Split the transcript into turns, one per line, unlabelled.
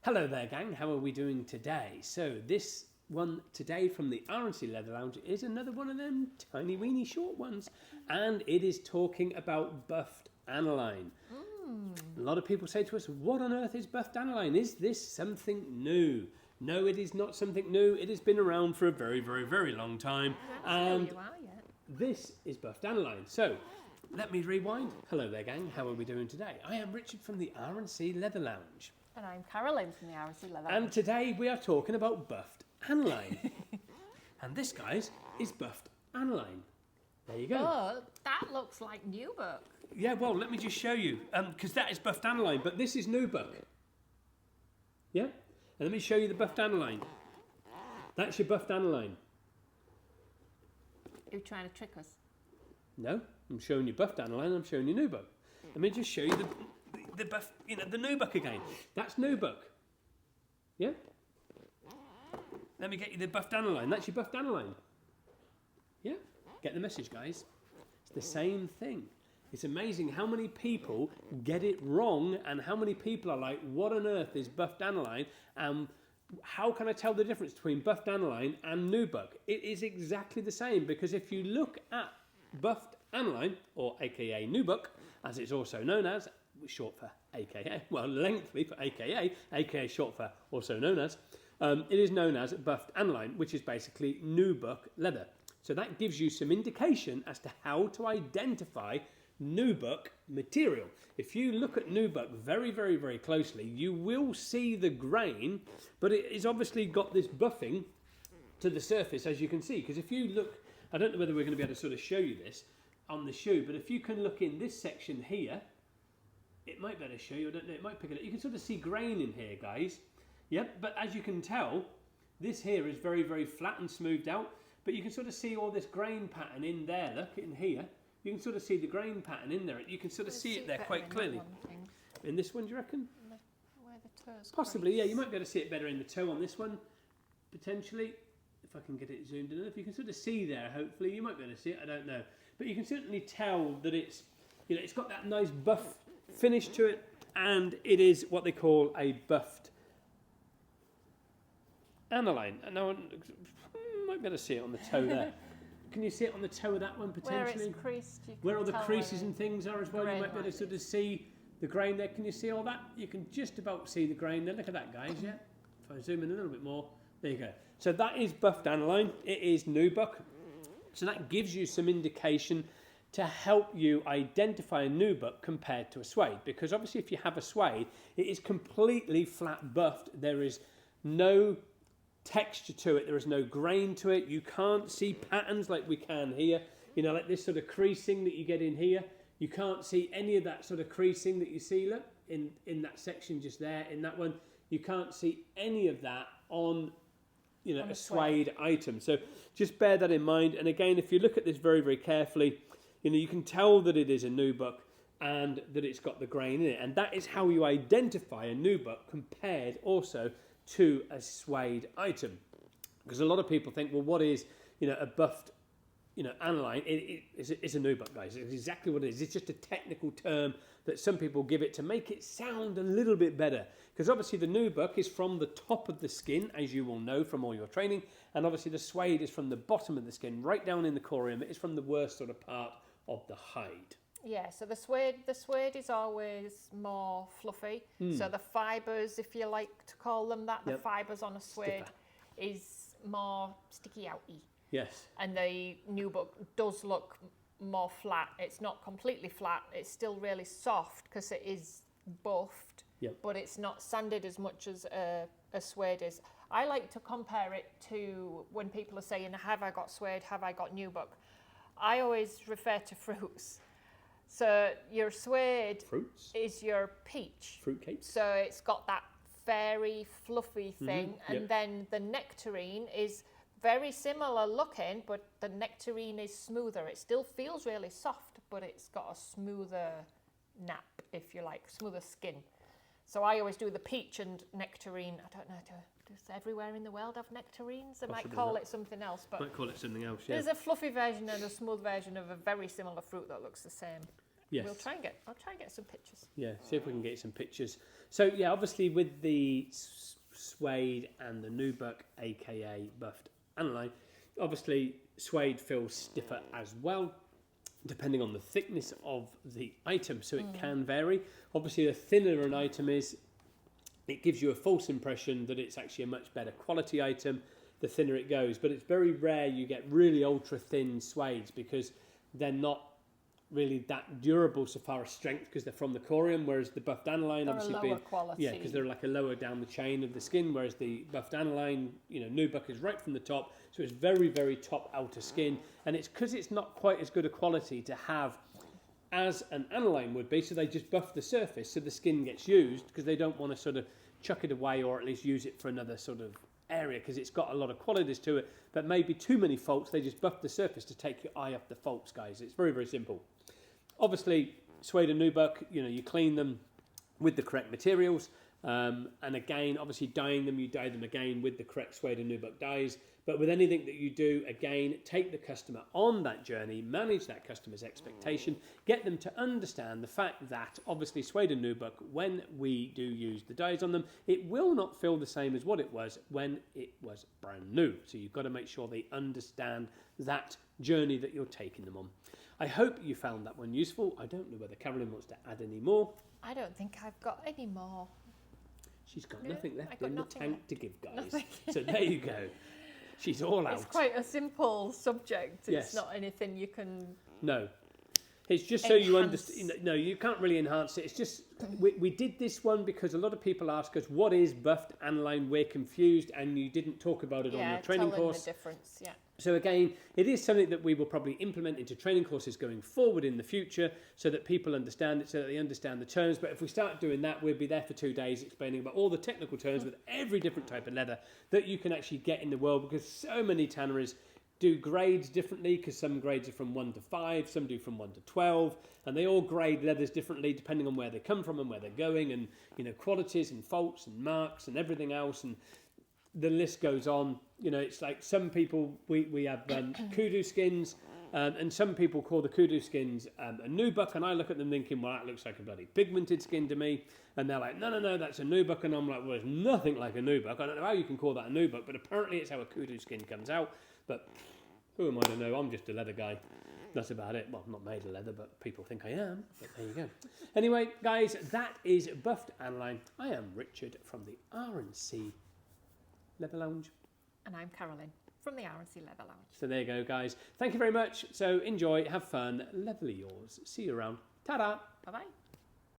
Hello there, gang. How are we doing today? So this one today from the RNC Leather Lounge is another one of them tiny weeny short ones, and it is talking about buffed aniline. A lot of people say to us, what on earth is buffed aniline? Is this something new? No, it is not something new. It has been around for a very, very, very long time. And this is buffed aniline. So let me rewind. Hello there, gang. How are we doing today? I am Richard from the RNC Leather Lounge.
And I'm Caroline from the RNC Leather Lounge.
And today we are talking about buffed aniline. And this, guys, is buffed aniline. There you go.
But that looks like Nubuck.
Yeah, well, let me just show you. Because that is buffed aniline, but this is Nubuck. Yeah? And let me show you the buffed aniline. That's your buffed aniline.
You're trying to trick us.
No, I'm showing you buffed aniline, I'm showing you Nubuck. Let me just show you the buff, the Nubuck again. That's Nubuck. Yeah? Let me get you the buffed aniline. That's your buffed aniline. Yeah? Get the message, guys. It's the same thing. It's amazing how many people get it wrong and how many people are like, what on earth is buffed aniline? How can I tell the difference between buffed aniline and Nubuck? It is exactly the same, because if you look at buffed aniline, or aka Nubuck, as it's also known as, short for aka, well, lengthy for aka short for also known as, it is known as buffed aniline, which is basically Nubuck leather. So that gives you some indication as to how to identify Nubuck material. If you look at Nubuck very, very, very closely, you will see the grain, but it has obviously got this buffing to the surface, as you can see. Because if you look, I don't know whether we're going to be able to sort of show you this on the shoe, but if you can look in this section here, it might be able to show you, I don't know, it might pick it up. You can sort of see grain in here, guys. Yep, but as you can tell, this here is very, very flat and smoothed out, but you can sort of see all this grain pattern in there. Look, in here. You can sort of see the grain pattern in there. You can sort of see it there quite clearly. In this one, do you reckon?
Where the toes
Possibly, yeah. You might be able to see it better in the toe on this one, potentially. If I can get it zoomed in. If you can sort of see there, hopefully. You might be able to see it, I don't know. But you can certainly tell that it's, it's got that nice buff finish to it, and it is what they call a buffed aniline. And now, might be able to see it on the toe there. Can you see it on the toe of that one potentially?
Where it's creased, you can
where all the
tell
creases and things are as well. You might be able to sort of see the grain there. Can you see all that? You can just about see the grain there. Look at that, guys. Yeah. If I zoom in a little bit more, there you go. So that is buffed aniline. It is Nubuck. So that gives you some indication to help you identify a Nubuck compared to a suede, because obviously if you have a suede, it is completely flat buffed. There is no texture to it, there is no grain to it. You can't see patterns like we can here, like this sort of creasing that you get in here. You can't see any of that sort of creasing that you see, look, in that section just there, in that one. You can't see any of that on a suede item. So just bear that in mind. And again, if you look at this very, very carefully, you can tell that it is a Nubuck and that it's got the grain in it. And that is how you identify a Nubuck compared also to a suede item. Because a lot of people think, well, what is, a buffed, aniline? It's a Nubuck, guys. It's exactly what it is. It's just a technical term that some people give it to make it sound a little bit better. Because obviously the Nubuck is from the top of the skin, as you will know from all your training, and obviously the suede is from the bottom of the skin, right down in the corium. It is from the worst sort of part of the hide.
Yeah, so the suede is always more fluffy. So the fibres, if you like to call them that, the fibres on a suede is more sticky outy.
Yes.
And the Nubuck does look more flat. It's not completely flat. It's still really soft because it is buffed, but it's not sanded as much as a suede is. I like to compare it to when people are saying, have I got suede, have I got Nubuck? I always refer to fruits. So your suede is your peach.
Fruitcake.
So it's got that very fluffy thing. And then the nectarine is very similar looking, but the nectarine is smoother. It still feels really soft, but it's got a smoother nap, if you like, smoother skin. So I always do the peach and nectarine. I don't know, does everywhere in the world have nectarines? They might call it something else, but
might call it something else. Yeah.
There's a fluffy version and a smooth version of a very similar fruit that looks the same.
Yes.
I'll try and get some pictures.
Yeah, see if we can get some pictures. So yeah, obviously with the suede and the Nubuck, aka buffed aniline, obviously suede feels stiffer as well, depending on the thickness of the item, so it can vary. Obviously, the thinner an item is, it gives you a false impression that it's actually a much better quality item, the thinner it goes. But it's very rare you get really ultra thin suedes because they're not really that durable so far as strength because they're from the corium, whereas the buffed aniline obviously
lower quality.
Yeah, because they're like a lower down the chain of the skin, whereas the buffed aniline, Nubuck is right from the top, so it's very, very top outer skin, and it's because it's not quite as good a quality to have as an aniline would be, so they just buff the surface so the skin gets used because they don't want to sort of chuck it away or at least use it for another sort of area because it's got a lot of qualities to it, but maybe too many faults, they just buff the surface to take your eye off the faults, guys. It's very, very simple. Obviously, suede and Nubuck, you clean them with the correct materials, and again, obviously dyeing them, you dye them again with the correct suede and Nubuck dyes. But with anything that you do, again, take the customer on that journey, manage that customer's expectation, get them to understand the fact that obviously suede and Nubuck, when we do use the dyes on them, it will not feel the same as what it was when it was brand new. So you've got to make sure they understand that journey that you're taking them on. I hope you found that one useful. I don't know whether Carolyn wants to add any more.
I don't think I've got any more.
She's got nothing left
got
in
nothing
the tank
left.
to give, guys.
Nothing.
So there you go. She's all out.
It's quite a simple subject.
Yes.
It's not anything you can...
No. It's just so you
Enhance.
understand. No, you can't really enhance it. It's just, we did this one because a lot of people ask us, what is buffed aniline? We're confused, and you didn't talk about it on your training course.
the difference, yeah.
So again, it is something that we will probably implement into training courses going forward in the future so that people understand it, so that they understand the terms. But if we start doing that, we'll be there for 2 days explaining about all the technical terms with every different type of leather that you can actually get in the world, because so many tanneries do grades differently, because some grades are from 1 to 5, some do from 1 to 12, and they all grade leathers differently depending on where they come from and where they're going, and qualities and faults and marks and everything else, and the list goes on. It's like some people, we have kudu skins, and some people call the kudu skins a Nubuck, and I look at them thinking, well, that looks like a bloody pigmented skin to me, and they're like, no, that's a Nubuck, and I'm like, well, there's nothing like a Nubuck. I don't know how you can call that a Nubuck, but apparently it's how a kudu skin comes out. But who am I to know? I'm just a leather guy. That's about it. Well, I'm not made of leather, but people think I am. But there you go. Anyway, guys, that is Buffed Aniline. I am Richard from the R&C Leather Lounge.
And I'm Carolyn from the R&C Leather Lounge.
So there you go, guys. Thank you very much. So enjoy, have fun, leather yours. See you around. Ta-da.
Bye-bye.